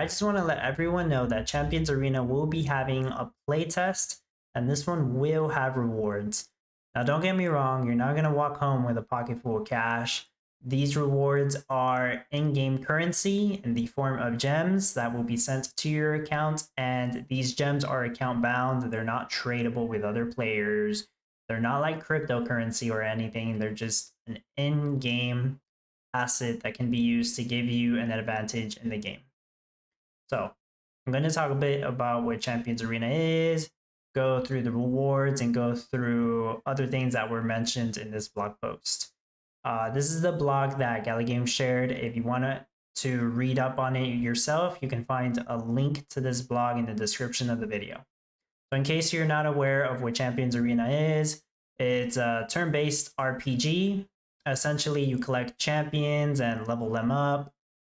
just want to let everyone know that Champions Arena will be having a playtest, and this one will have rewards. Now, don't get me wrong, you're not going to walk home with a pocket full of cash. These rewards are in-game currency in the form of gems that will be sent to your account, and these gems are account bound. They're not tradable with other players. They're not like cryptocurrency or anything. They're just an in-game asset that can be used to give you an advantage in the game. So I'm going to talk a bit about what Champions Arena is, go through the rewards, and go through other things that were mentioned in this blog post. This is the blog that Gala Games shared. If you want to read up on it yourself, you can find a link to this blog in the description of the video. So in case you're not aware of what Champions Arena is, it's a turn-based RPG. Essentially, you collect champions and level them up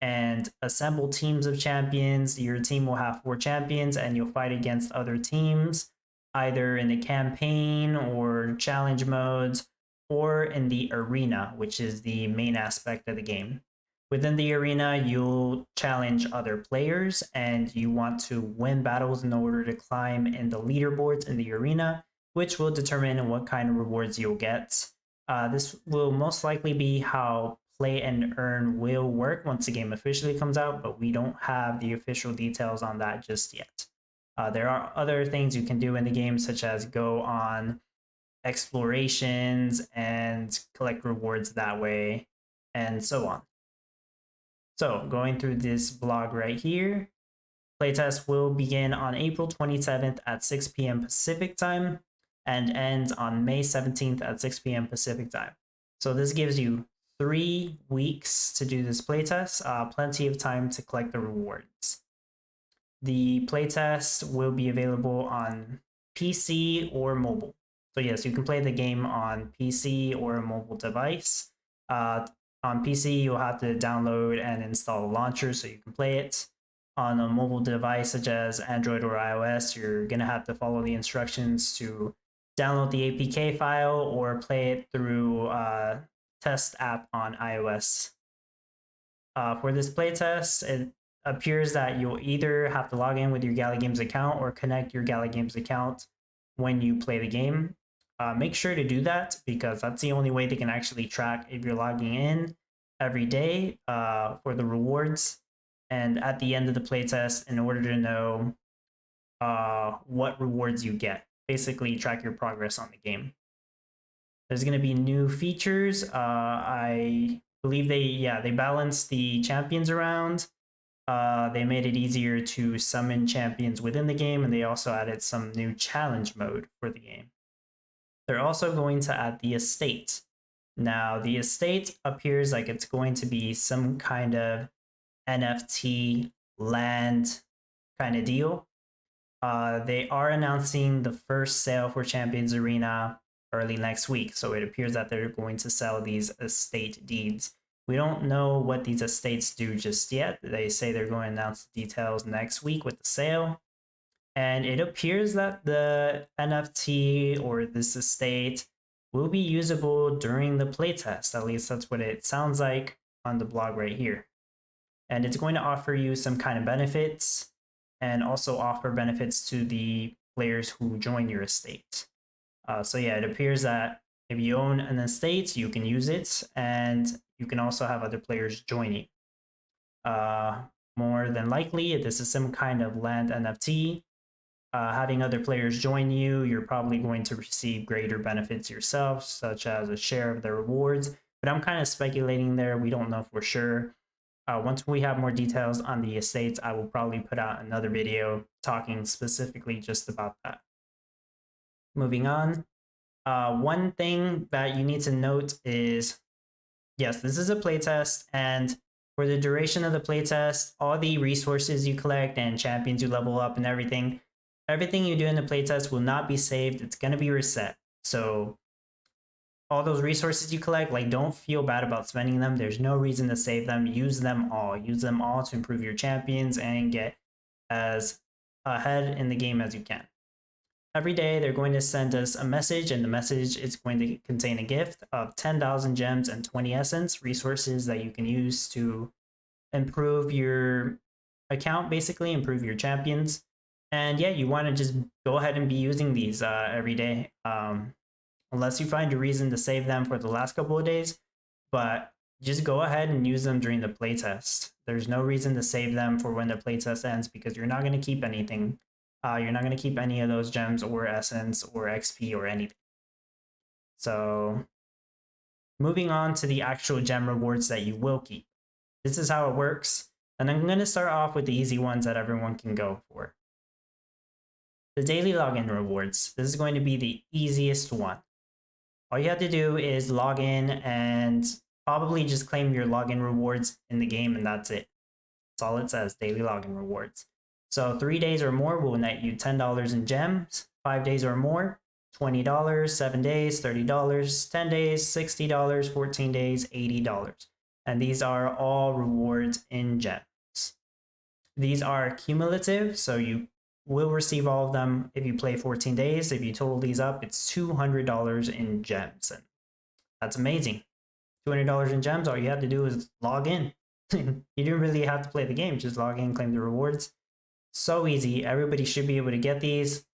and assemble teams of champions. Your team will have 4 champions and you'll fight against other teams, either in the campaign or challenge modes, or in the arena, which is the main aspect of the game. Within the arena, you'll challenge other players and you want to win battles in order to climb in the leaderboards in the arena, which will determine what kind of rewards you'll get. This will most likely be how play and earn will work once the game officially comes out, but we don't have the official details on that just yet. There are other things you can do in the game, such as go on explorations and collect rewards that way, and so on. So going through this blog right here, playtest will begin on April 27th at 6 p.m. Pacific time and ends on May 17th at 6 p.m. Pacific time. So this gives you 3 weeks to do this playtest, plenty of time to collect the rewards. The playtest will be available on PC or mobile. So yes, you can play the game on PC or a mobile device. On PC, you'll have to download and install a launcher so you can play it. On a mobile device such as Android or iOS, you're going to have to follow the instructions to download the APK file or play it through a test app on iOS. For this playtest, it appears that you'll either have to log in with your Gala Games account or connect your Gala Games account when you play the game. Make sure to do that because that's the only way they can actually track if you're logging in every day for the rewards. And at the end of the playtest, in order to know what rewards you get, basically track your progress on the game. There's going to be new features. I believe they balanced the champions around. They made it easier to summon champions within the game, and they also added some new challenge mode for the game. They're also going to add the estate. Now, the estate appears like it's going to be some kind of NFT land kind of deal. They are announcing the first sale for Champions Arena early next week, so it appears that they're going to sell these estate deeds. We don't know what these estates do just yet. They say they're going to announce the details next week with the sale. And it appears that the NFT or this estate will be usable during the playtest. At least that's what it sounds like on the blog right here. And it's going to offer you some kind of benefits and also offer benefits to the players who join your estate. So yeah, it appears that if you own an estate, you can use it, and you can also have other players joining. More than likely, this is some kind of land NFT. Having other players join you, you're probably going to receive greater benefits yourself, such as a share of the rewards. But I'm kind of speculating there. We don't know for sure. Once we have more details on the estates, I will probably put out another video talking specifically just about that. Moving on. One thing that you need to note is, yes, this is a playtest, and for the duration of the playtest, all the resources you collect and champions you level up and everything you do in the playtest will not be saved. It's going to be reset. So all those resources you collect, like, don't feel bad about spending them. There's no reason to save them. Use them all. Use them all to improve your champions and get as ahead in the game as you can. Every day, they're going to send us a message, and the message is going to contain a gift of 10,000 gems and 20 essence, resources that you can use to improve your account, basically improve your champions. And yeah, you want to just go ahead and be using these every day, unless you find a reason to save them for the last couple of days. But just go ahead and use them during the playtest. There's no reason to save them for when the playtest ends because you're not going to keep anything. You're not going to keep any of those gems or essence or XP or anything. So moving on to the actual gem rewards that you will keep. This is how it works. And I'm going to start off with the easy ones that everyone can go for. The daily login rewards. This is going to be the easiest one. All you have to do is log in and probably just claim your login rewards in the game, and that's it. That's all it says, daily login rewards. So 3 days or more will net you $10 in gems. 5 days or more, $20. 7 days, $30. 10 days, $60. 14 days, $80. And these are all rewards in gems. These are cumulative, so you will receive all of them if you play 14 days. If you total these up, it's $200 in gems. And that's amazing. $200 in gems, all you have to do is log in. You don't really have to play the game, just log in, claim the rewards. So easy. Everybody should be able to get these,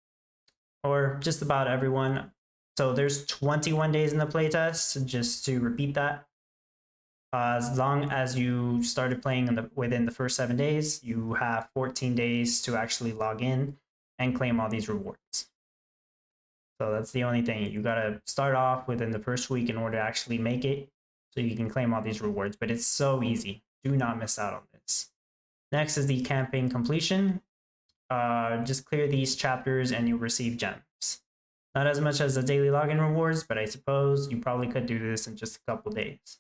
or just about everyone. So there's 21 days in the playtest, just to repeat that. As long as you started playing within the first 7 days, you have 14 days to actually log in and claim all these rewards. So that's the only thing. You gotta start off within the first week in order to actually make it, so you can claim all these rewards. But it's so easy. Do not miss out on this. Next is the campaign completion. Just clear these chapters and you'll receive gems. Not as much as the daily login rewards, but I suppose you probably could do this in just a couple days.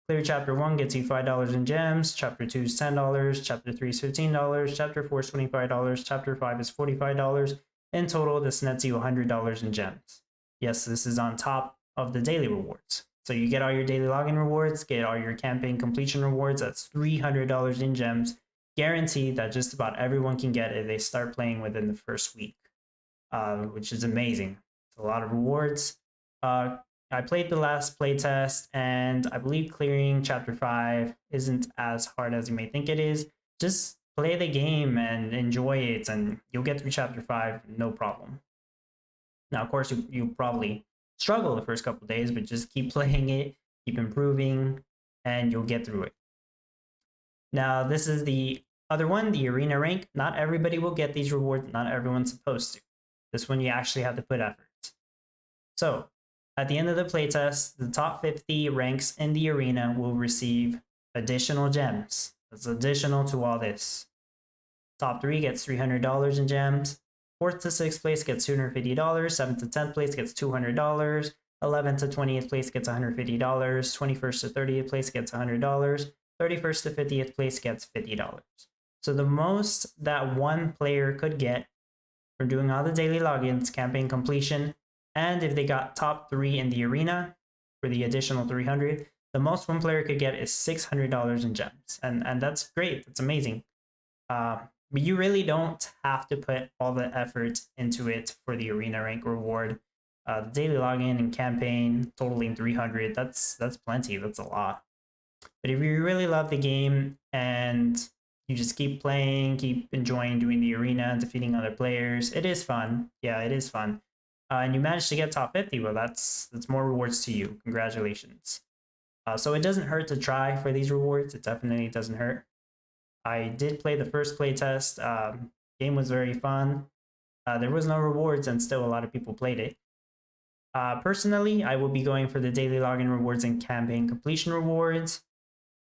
Clear chapter 1 gets you $5 in gems, chapter 2 is $10, chapter 3 is $15, chapter 4 is $25, chapter 5 is $45. In total, this nets you $100 in gems. Yes, this is on top of the daily rewards. So you get all your daily login rewards, get all your campaign completion rewards, that's $300 in gems, guaranteed that just about everyone can get if they start playing within the first week, which is amazing. It's a lot of rewards. I played the last playtest, and I believe clearing chapter 5 isn't as hard as you may think it is. Just play the game and enjoy it, and you'll get through chapter 5 no problem. Now, of course, you'll probably struggle the first couple of days, but just keep playing it, keep improving, and you'll get through it. Now, this is the other one, the arena rank. Not everybody will get these rewards. Not everyone's supposed to. This one you actually have to put effort. So, at the end of the playtest, the top 50 ranks in the arena will receive additional gems. That's additional to all this. Top 3 gets $300 in gems. 4th to 6th place gets $250. 7th to 10th place gets $200. 11th to 20th place gets $150. 21st to 30th place gets $100. 31st to 50th place gets $50. So the most that one player could get from doing all the daily logins, campaign completion, and if they got top 3 in the arena for the additional 300, the most one player could get is $600 in gems. And that's great. That's amazing. But you really don't have to put all the effort into it for the arena rank reward. The daily login and campaign totaling 300, that's plenty. That's a lot. But if you really love the game and you just keep playing, keep enjoying doing the arena, defeating other players, it is fun. Yeah, it is fun. And you managed to get top 50, well, that's more rewards to you. Congratulations. So it doesn't hurt to try for these rewards. It definitely doesn't hurt. I did play the first playtest. Game was very fun. There was no rewards, and still a lot of people played it. Personally, I will be going for the daily login rewards and campaign completion rewards.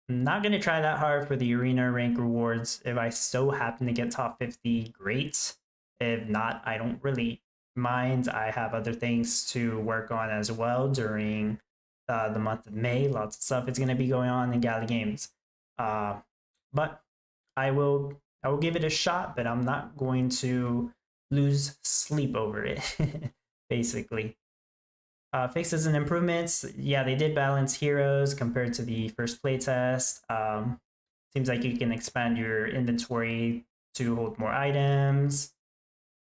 I'm not going to try that hard for the arena rank rewards. If I so happen to get top 50, great. If not, I don't really mind. I have other things to work on as well during the month of May. Lots of stuff is going to be going on in Gala games. But I will give it a shot, but I'm not going to lose sleep over it, basically. Fixes and improvements. Yeah, they did balance heroes compared to the first playtest. Seems like you can expand your inventory to hold more items.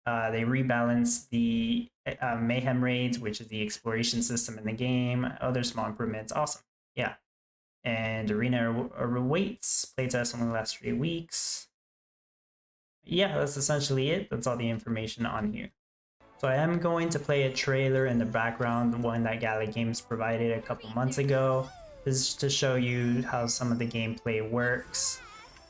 They rebalanced the Mayhem raids, which is the exploration system in the game. Other small improvements. Awesome. Yeah. And arena awaits. Playtest only lasts 3 weeks. Yeah, that's essentially it. That's all the information on here. So I am going to play a trailer in the background, the one that Gala Games provided a couple months ago. This is to show you how some of the gameplay works.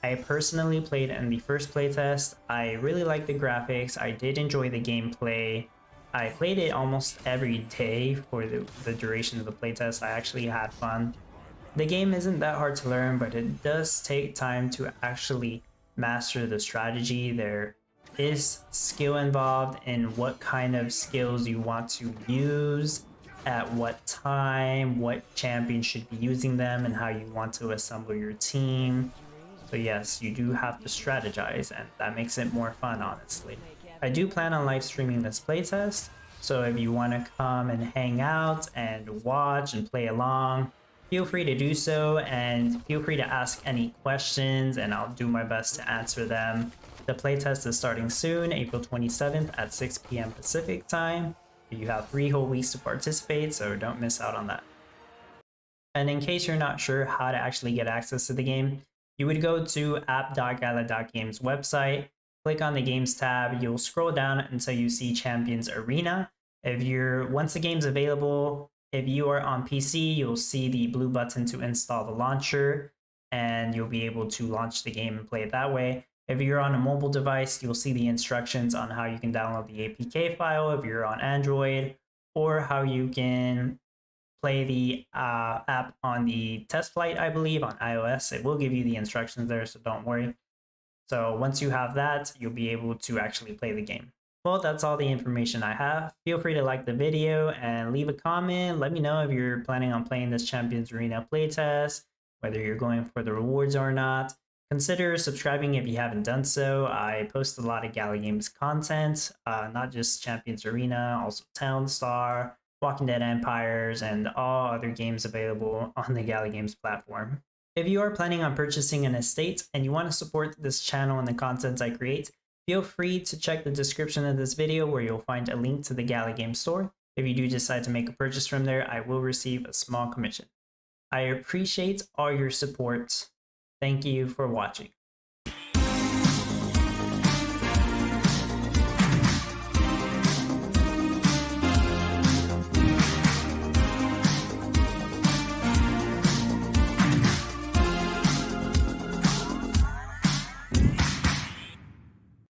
I personally played in the first playtest. I really liked the graphics. I did enjoy the gameplay. I played it almost every day for the duration of the playtest. I actually had fun. The game isn't that hard to learn, but it does take time to actually master the strategy. There is skill involved in what kind of skills you want to use, at what time, what champion should be using them, and how you want to assemble your team. So yes, you do have to strategize, and that makes it more fun, honestly. I do plan on live streaming this playtest, so if you want to come and hang out and watch and play along, feel free to do so, and feel free to ask any questions and I'll do my best to answer them. The playtest is starting soon, April 27th at 6 p.m. Pacific time. You have 3 whole weeks to participate, so don't miss out on that. And in case you're not sure how to actually get access to the game, you would go to app.gala.games website, click on the games tab, you'll scroll down until you see Champions Arena. Once the game's available, if you are on PC, you'll see the blue button to install the launcher, and you'll be able to launch the game and play it that way. If you're on a mobile device, you'll see the instructions on how you can download the APK file if you're on Android, or how you can play the app on the test flight, I believe, on iOS. It will give you the instructions there, so don't worry. So once you have that, you'll be able to actually play the game. Well, that's all the information I have. Feel free to like the video and leave a comment. Let me know if you're planning on playing this Champions Arena playtest, whether you're going for the rewards or not. Consider subscribing if you haven't done so. I post a lot of Gala Games content, not just Champions Arena, also Townstar, Walking Dead Empires, and all other games available on the Gala Games platform. If you are planning on purchasing an estate and you want to support this channel and the content I create, feel free to check the description of this video where you'll find a link to the Gala Games store. If you do decide to make a purchase from there, I will receive a small commission. I appreciate all your support. Thank you for watching.